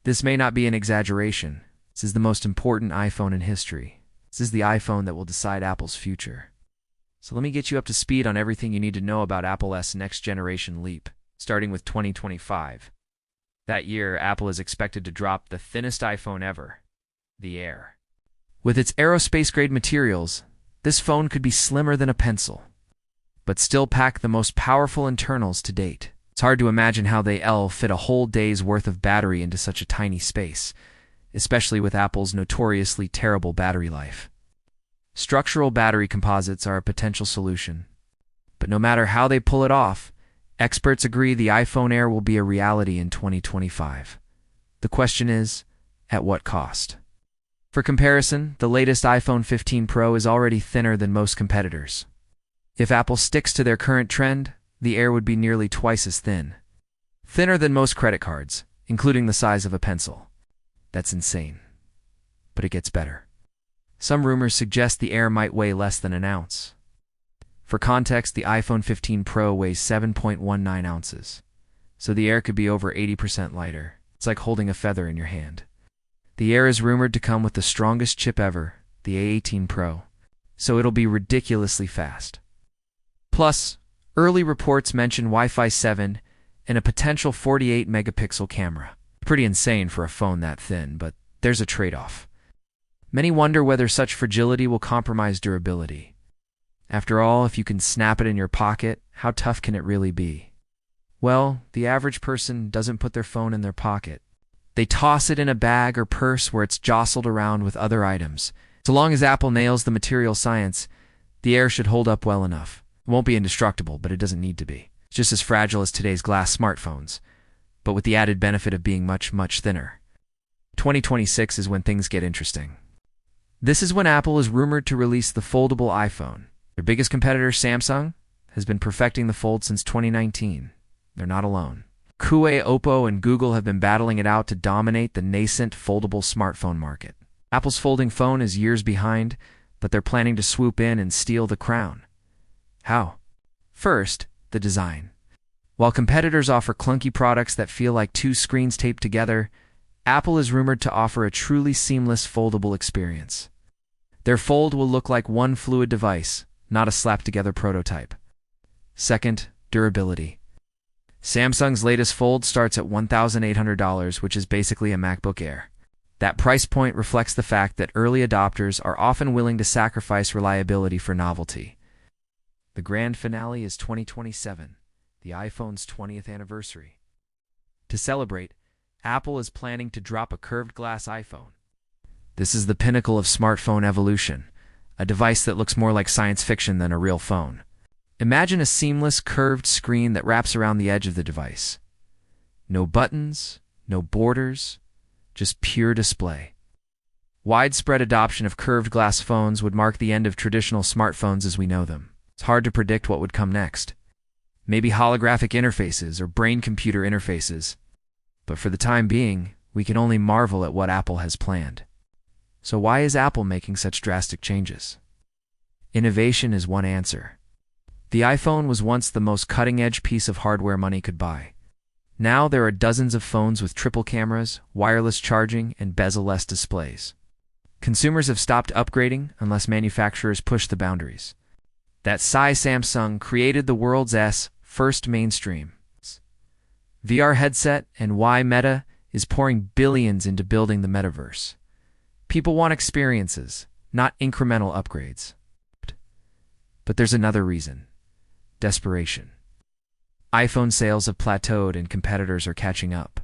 This may not be an exaggeration. This is the most important iPhone in history. This is the iPhone that will decide Apple's future. So let me get you up to speed on everything you need to know about Apple's next generation leap, starting with 2025. That year, Apple is expected to drop the thinnest iPhone ever, the Air. With its aerospace-grade materials, this phone could be slimmer than a pencil, but still pack the most powerful internals to date. It's hard to imagine how they'll fit a whole day's worth of battery into such a tiny space, especially with Apple's notoriously terrible battery life. Structural battery composites are a potential solution, but no matter how they pull it off, experts agree the iPhone Air will be a reality in 2025. The question is, at what cost? For comparison, the latest iPhone 15 Pro is already thinner than most competitors. If Apple sticks to their current trend, the Air would be nearly twice as thin. Thinner than most credit cards, including the size of a pencil. That's insane. But it gets better. Some rumors suggest the Air might weigh less than an ounce. For context, the iPhone 15 Pro weighs 7.19 ounces, so the Air could be over 80% lighter. It's like holding a feather in your hand. The Air is rumored to come with the strongest chip ever, the A18 Pro, so it'll be ridiculously fast. Plus, early reports mention Wi-Fi 7 and a potential 48-megapixel camera. Pretty insane for a phone that thin, but there's a trade-off. Many wonder whether such fragility will compromise durability. After all, if you can snap it in your pocket, how tough can it really be? Well, the average person doesn't put their phone in their pocket. They toss it in a bag or purse where it's jostled around with other items. So long as Apple nails the material science, the Air should hold up well enough. It won't be indestructible, but it doesn't need to be. It's just as fragile as today's glass smartphones, but with the added benefit of being much, much thinner. 2026 is when things get interesting. This is when Apple is rumored to release the foldable iPhone. Their biggest competitor, Samsung, has been perfecting the Fold since 2019. They're not alone. Huawei, Oppo, and Google have been battling it out to dominate the nascent foldable smartphone market. Apple's folding phone is years behind, but they're planning to swoop in and steal the crown. How? First, the design. While competitors offer clunky products that feel like two screens taped together, Apple is rumored to offer a truly seamless foldable experience. Their Fold will look like one fluid device, not a slapped-together prototype. Second, durability. Samsung's latest Fold starts at $1,800, which is basically a MacBook Air. That price point reflects the fact that early adopters are often willing to sacrifice reliability for novelty. The grand finale is 2027, the iPhone's 20th anniversary. To celebrate, Apple is planning to drop a curved glass iPhone. This is the pinnacle of smartphone evolution, a device that looks more like science fiction than a real phone. Imagine a seamless, curved screen that wraps around the edge of the device. No buttons, no borders, just pure display. Widespread adoption of curved glass phones would mark the end of traditional smartphones as we know them. It's hard to predict what would come next. Maybe holographic interfaces or brain-computer interfaces. But for the time being, we can only marvel at what Apple has planned. So why is Apple making such drastic changes? Innovation is one answer. The iPhone was once the most cutting-edge piece of hardware money could buy. Now there are dozens of phones with triple cameras, wireless charging, and bezel-less displays. Consumers have stopped upgrading unless manufacturers push the boundaries. That's why Samsung created the world's first mainstream VR headset and why Meta is pouring billions into building the metaverse. People want experiences, not incremental upgrades. But there's another reason. Desperation. iPhone sales have plateaued and competitors are catching up.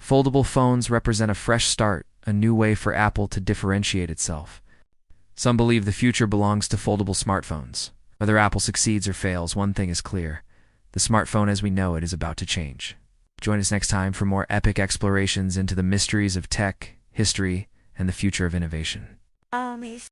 Foldable phones represent a fresh start, a new way for Apple to differentiate itself. Some believe the future belongs to foldable smartphones. Whether Apple succeeds or fails, one thing is clear. The smartphone as we know it is about to change. Join us next time for more epic explorations into the mysteries of tech, history, and the future of innovation.